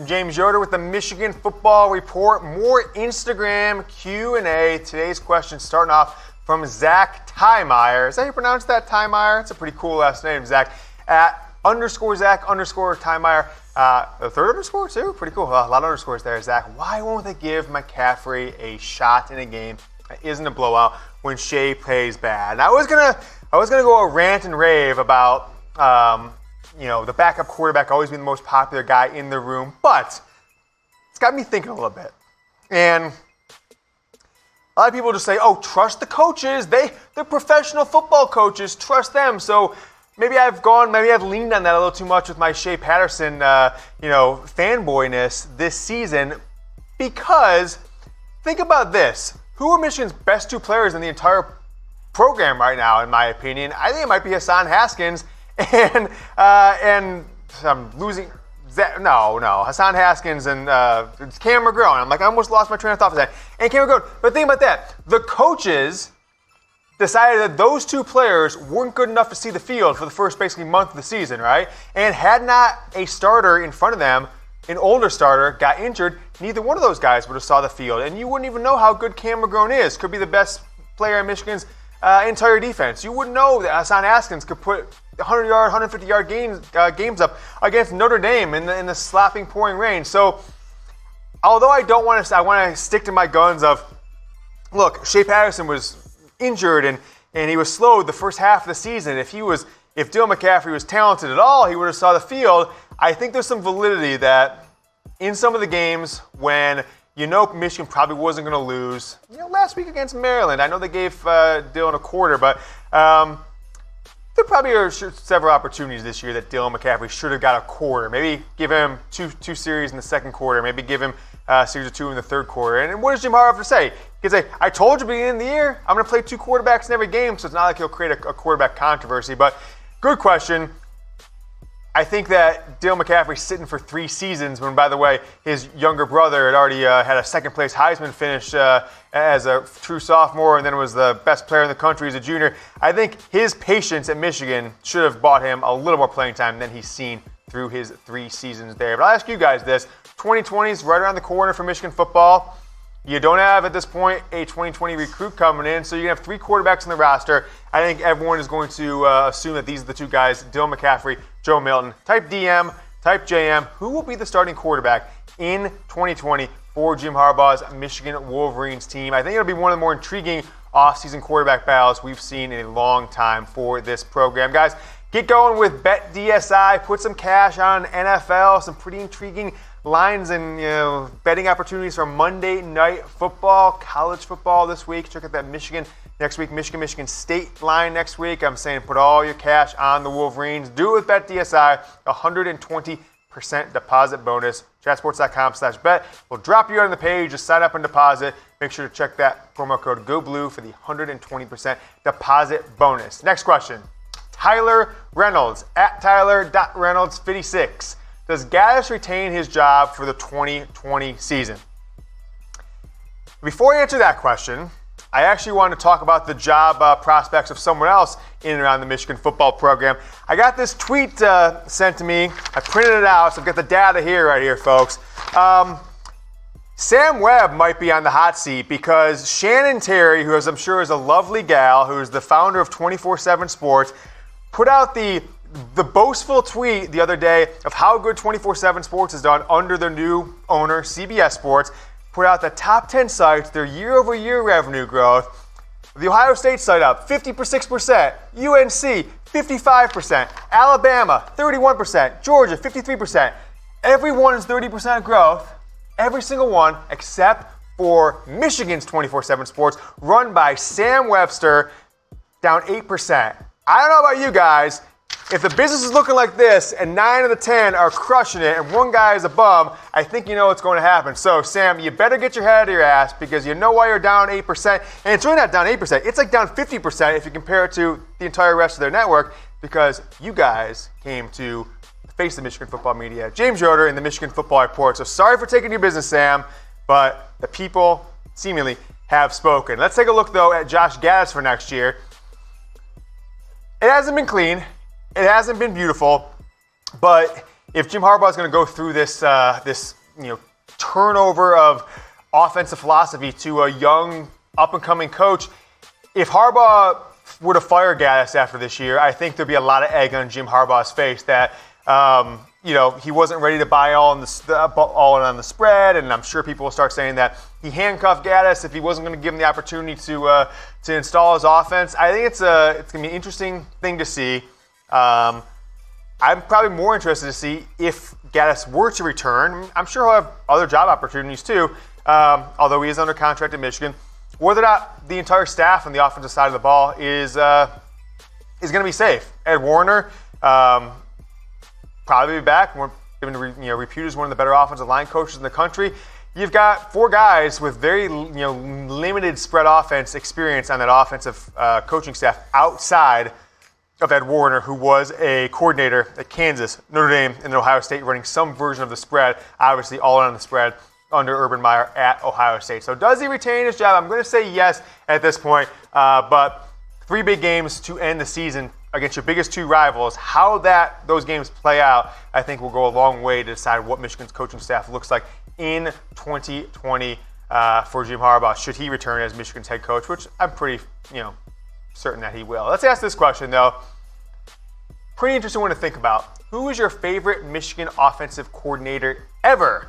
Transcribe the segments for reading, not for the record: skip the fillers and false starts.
I'm James Yoder with the Michigan Football Report. More Instagram Q&A. Today's question starting off from Zach Tiemeyer. Is that how you pronounce that, Tiemeyer? It's a pretty cool last name, Zach. At _Zach_Tiemeyer. The third underscore too? Pretty cool. A lot of underscores there, Zach. Why won't they give McCaffrey a shot in a game that isn't a blowout when Shea plays bad? And I was gonna go a rant and rave about the backup quarterback always being the most popular guy in the room, but it's got me thinking a little bit. And a lot of people just say, "Oh, trust the coaches. They're professional football coaches. Trust them." So maybe I've leaned on that a little too much with my Shea Patterson, fanboyness this season. Because think about this: who are Michigan's best two players in the entire program right now? In my opinion, I think it might be Hassan Haskins and I'm losing. Hassan Haskins and it's Cam McGrone. I almost lost my train of thought for that. And Cam McGrone. But think about that: the coaches decided that those two players weren't good enough to see the field for the first basically month of the season, right? And had not a starter in front of them, an older starter, got injured, neither one of those guys would have saw the field. And you wouldn't even know how good Cam McGrone is. Could be the best player in Michigan's entire defense. You wouldn't know that Hassan Haskins could put 100-yard, 150-yard games up against Notre Dame in the slapping, pouring rain. So, although I want to stick to my guns of, look, Shea Patterson was injured and he was slowed the first half of the season. If Dylan McCaffrey was talented at all, he would have saw the field. I think there's some validity that in some of the games when Michigan probably wasn't going to lose. Last week against Maryland, I know they gave Dylan a quarter, but there probably are several opportunities this year that Dylan McCaffrey should have got a quarter. Maybe give him two series in the second quarter. Maybe give him a series or two in the third quarter. And what does Jim Harbaugh have to say? He can say, "I told you at the beginning of the year, I'm going to play two quarterbacks in every game," so it's not like he'll create a quarterback controversy. But good question. I think that Dylan McCaffrey's sitting for 3 seasons when, by the way, his younger brother had already had a second-place Heisman finish as a true sophomore and then was the best player in the country as a junior. I think his patience at Michigan should have bought him a little more playing time than he's seen through his 3 seasons there. But I'll ask you guys this. 2020 is right around the corner for Michigan football. You don't have, at this point, a 2020 recruit coming in, so you have 3 quarterbacks on the roster. I think everyone is going to assume that these are the 2 guys, Dylan McCaffrey, Joe Milton. Type DM, type JM. Who will be the starting quarterback in 2020 for Jim Harbaugh's Michigan Wolverines team? I think it'll be one of the more intriguing offseason quarterback battles we've seen in a long time for this program. Guys, get going with BetDSI. Put some cash on NFL, some pretty intriguing lines and betting opportunities for Monday Night Football, college football this week. Check out that Michigan next week, Michigan State line next week. I'm saying put all your cash on the Wolverines. Do it with BetDSI, 120% deposit bonus. Chatsports.com/bet. We'll drop you on the page. Just sign up and deposit. Make sure to check that promo code GOBLUE for the 120% deposit bonus. Next question. Tyler Reynolds at Tyler.Reynolds56. Does Gattis retain his job for the 2020 season? Before I answer that question, I actually want to talk about the job prospects of someone else in and around the Michigan football program. I got this tweet sent to me. I printed it out, so I've got the data here, right here, folks. Sam Webb might be on the hot seat because Shannon Terry, who I'm sure is a lovely gal, who is the founder of 24/7 Sports, put out the boastful tweet the other day of how good 24/7 Sports has done under their new owner, CBS Sports. Put out the top 10 sites, their year-over-year revenue growth. The Ohio State site up 56%, UNC 55%, Alabama 31%, Georgia 53%. Everyone's 30% growth, every single one except for Michigan's 24/7 Sports, run by Sam Webster, down 8%. I don't know about you guys. If the business is looking like this and 9 of the 10 are crushing it and one guy is a bum, I think you know what's going to happen. So, Sam, you better get your head out of your ass because you know why you're down 8%. And it's really not down 8%. It's like down 50% if you compare it to the entire rest of their network because you guys came to face the Michigan football media. James Yoder in the Michigan Football Report. So sorry for taking your business, Sam, but the people seemingly have spoken. Let's take a look, though, at Josh Gattis for next year. It hasn't been clean. It hasn't been beautiful, but if Jim Harbaugh is going to go through this turnover of offensive philosophy to a young up-and-coming coach, if Harbaugh were to fire Gattis after this year, I think there'd be a lot of egg on Jim Harbaugh's face that he wasn't ready to buy all in on the spread, and I'm sure people will start saying that he handcuffed Gattis if he wasn't going to give him the opportunity to install his offense. I think it's going to be an interesting thing to see. I'm probably more interested to see if Gattis were to return. I'm sure he'll have other job opportunities too, although he is under contract in Michigan. Whether or not the entire staff on the offensive side of the ball is going to be safe. Ed Warner probably be back. We're reputed as one of the better offensive line coaches in the country. You've got 4 guys with very limited spread offense experience on that offensive coaching staff outside of Ed Warner, who was a coordinator at Kansas, Notre Dame, and Ohio State, running some version of the spread, obviously all in on the spread under Urban Meyer at Ohio State. So does he retain his job? I'm going to say yes at this point, but 3 big games to end the season against your biggest 2 rivals. How those games play out, I think will go a long way to decide what Michigan's coaching staff looks like in 2020 for Jim Harbaugh, should he return as Michigan's head coach, which I'm pretty, certain that he will. Let's ask this question, though. Pretty interesting one to think about. Who is your favorite Michigan offensive coordinator ever?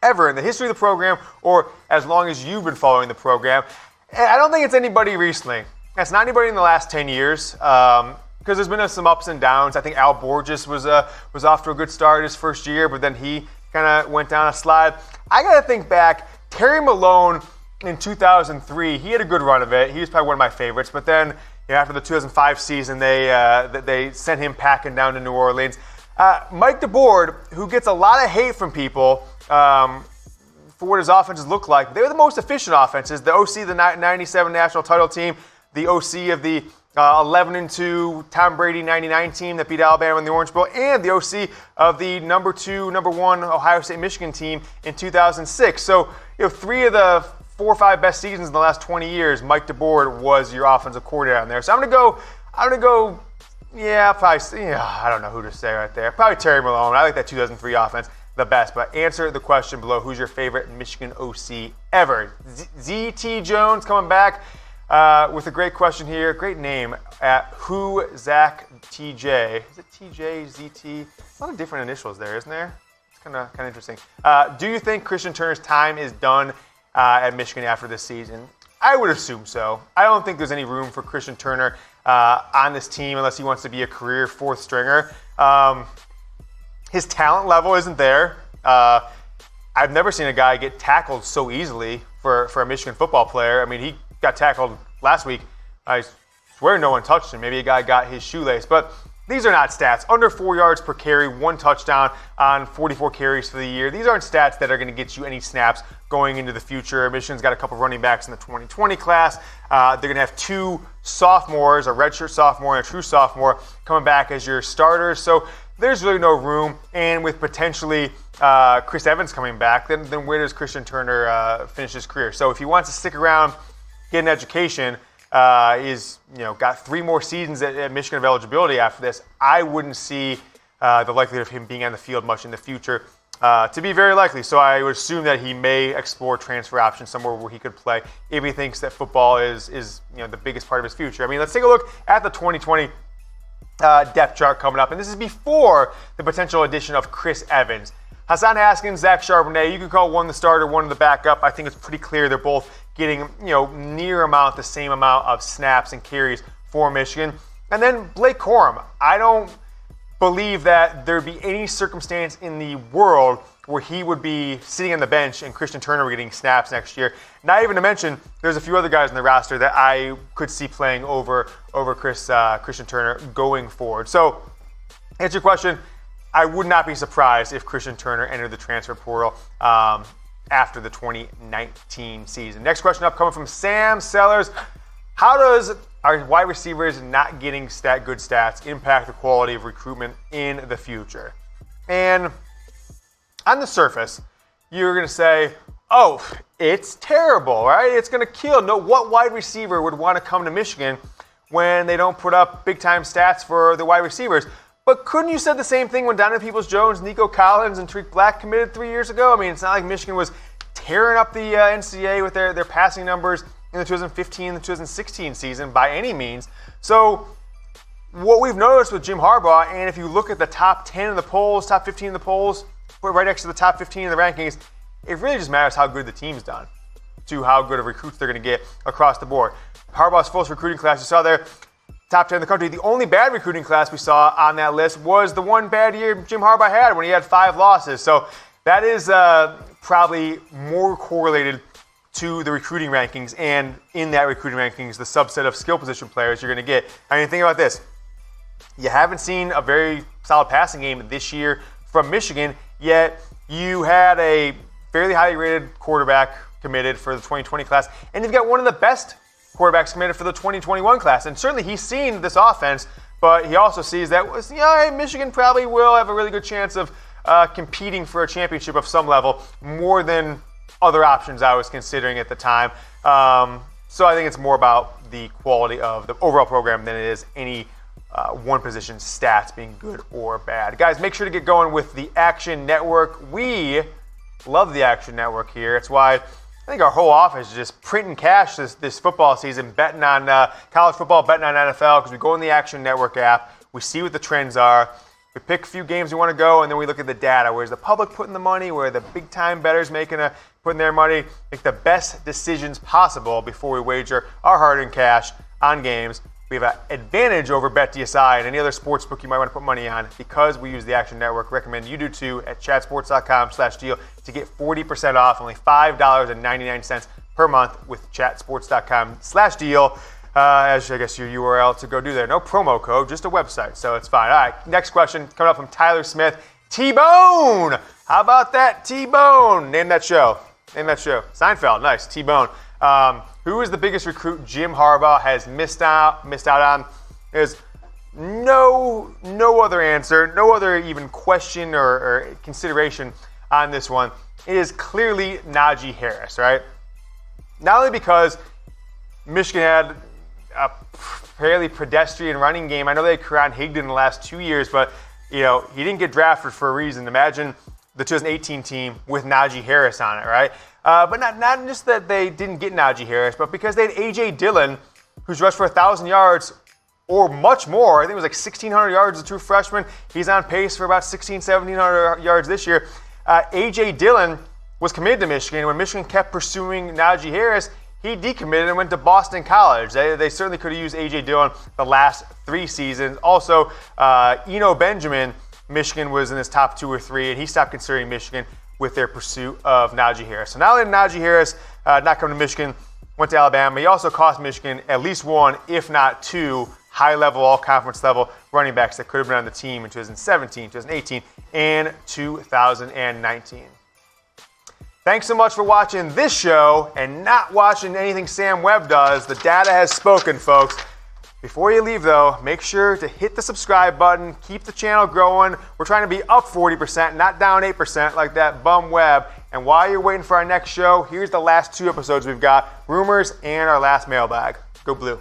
Ever in the history of the program, or as long as you've been following the program? And I don't think it's anybody recently. It's not anybody in the last 10 years, because there's been some ups and downs. I think Al Borges was off to a good start his first year, but then he kind of went down a slide. I got to think back. Terry Malone in 2003, he had a good run of it. He was probably one of my favorites. But then after the 2005 season, they sent him packing down to New Orleans. Mike DeBoer, who gets a lot of hate from people for what his offenses look like, they're the most efficient offenses. The OC, the 97 national title team, the OC of the 11-2 Tom Brady 99 team that beat Alabama in the Orange Bowl, and the OC of the number 1 Ohio State Michigan team in 2006. So 3 of the 4 or 5 best seasons in the last 20 years, Mike DeBoer was your offensive coordinator on there. So I'm gonna go. I don't know who to say right there. Probably Terry Malone. I like that 2003 offense the best. But answer the question below: who's your favorite Michigan OC ever? ZT Jones coming back with a great question here. Great name at Who Zach TJ. Is it TJ ZT? A lot of different initials there, isn't there? It's kind of interesting. Do you think Christian Turner's time is done at Michigan after this season? I would assume so. I don't think there's any room for Christian Turner on this team unless he wants to be a career 4th stringer. His talent level isn't there. I've never seen a guy get tackled so easily for a Michigan football player. I mean, he got tackled last week. I swear no one touched him. Maybe a guy got his shoelace. But these are not stats. Under 4 yards per carry, 1 touchdown on 44 carries for the year. These aren't stats that are going to get you any snaps going into the future. Michigan's got a couple running backs in the 2020 class. They're going to have 2 sophomores, a redshirt sophomore and a true sophomore, coming back as your starters. So there's really no room. And with potentially Chris Evans coming back, then where does Christian Turner finish his career? So if he wants to stick around, get an education, got 3 more seasons at Michigan of eligibility after this, I wouldn't see the likelihood of him being on the field much in the future to be very likely. So I would assume that he may explore transfer options somewhere where he could play if he thinks that football is the biggest part of his future. I mean, let's take a look at the 2020 depth chart coming up, and this is before the potential addition of Chris Evans. Hassan Haskins, Zach Charbonnet, you can call one the starter, one the backup. I think it's pretty clear they're both getting the same amount of snaps and carries for Michigan. And then Blake Corum. I don't believe that there'd be any circumstance in the world where he would be sitting on the bench and Christian Turner were getting snaps next year. Not even to mention, there's a few other guys in the roster that I could see playing over Christian Turner going forward. So, to answer your question, I would not be surprised if Christian Turner entered the transfer portal after the 2019 season. Next question up coming from Sam Sellers. How does our wide receivers not getting good stats impact the quality of recruitment in the future? And on the surface, you're going to say, oh, it's terrible, right? It's going to kill. No, what wide receiver would want to come to Michigan when they don't put up big-time stats for the wide receivers? But couldn't you said the same thing when Donovan Peoples-Jones, Nico Collins, and Tariq Black committed 3 years ago? I mean, it's not like Michigan was tearing up the NCAA with their passing numbers in the 2015 and the 2016 season by any means. So what we've noticed with Jim Harbaugh, and if you look at the top 10 in the polls, top 15 in the polls, right next to the top 15 in the rankings, it really just matters how good the team's done to how good of recruits they're going to get across the board. Harbaugh's first recruiting class, you saw there, top 10 in the country. The only bad recruiting class we saw on that list was the one bad year Jim Harbaugh had when he had 5 losses. So that is probably more correlated to the recruiting rankings, and in that recruiting rankings, the subset of skill position players you're going to get. I mean, think about this. You haven't seen a very solid passing game this year from Michigan, yet you had a fairly highly rated quarterback committed for the 2020 class, and you've got one of the best quarterbacks committed for the 2021 class. And certainly he's seen this offense, but he also sees that Michigan probably will have a really good chance of competing for a championship of some level, more than other options I was considering at the time. So I think it's more about the quality of the overall program than it is any one position stats being good or bad. Guys, make sure to get going with the Action Network. We love the Action Network here. It's why I think our whole office is just printing cash this football season, betting on college football, betting on NFL, because we go in the Action Network app, we see what the trends are, we pick a few games we want to go, and then we look at the data. Where's the public putting the money? Where are the big-time bettors putting their money? Make the best decisions possible before we wager our hard-earned cash on games. We have an advantage over BetDSI and any other sports book you might want to put money on because we use the Action Network. Recommend you do too at chatsports.com/deal to get 40% off, only $5.99 per month with chatsports.com/deal. As I guess your URL to go do there. No promo code, just a website, so it's fine. All right, next question coming up from Tyler Smith. T-Bone! How about that, T-Bone? Name that show. Seinfeld, nice, T-Bone. Who is the biggest recruit Jim Harbaugh has missed out on? There's no other answer, no other even question or consideration on this one. It is clearly Najee Harris, right? Not only because Michigan had a fairly pedestrian running game. I know they had Karan Higdon in the last 2 years, but he didn't get drafted for a reason. Imagine the 2018 team with Najee Harris on it, right? But not just that they didn't get Najee Harris, but because they had A.J. Dillon, who's rushed for 1,000 yards or much more. I think it was like 1,600 yards as a true freshman. He's on pace for about 1,700 yards this year. A.J. Dillon was committed to Michigan. When Michigan kept pursuing Najee Harris, he decommitted and went to Boston College. They certainly could have used A.J. Dillon the last 3 seasons. Also, Eno Benjamin, Michigan was in his top 2 or 3, and he stopped considering Michigan with their pursuit of Najee Harris. So not only did Najee Harris not come to Michigan, went to Alabama, he also cost Michigan at least 1, if not 2, high-level, all-conference level running backs that could have been on the team in 2017, 2018, and 2019. Thanks so much for watching this show and not watching anything Sam Webb does. The data has spoken, folks. Before you leave, though, make sure to hit the subscribe button. Keep the channel growing. We're trying to be up 40%, not down 8% like that bum Webb. And while you're waiting for our next show, here's the last 2 episodes we've got, Rumors and our last mailbag. Go Blue.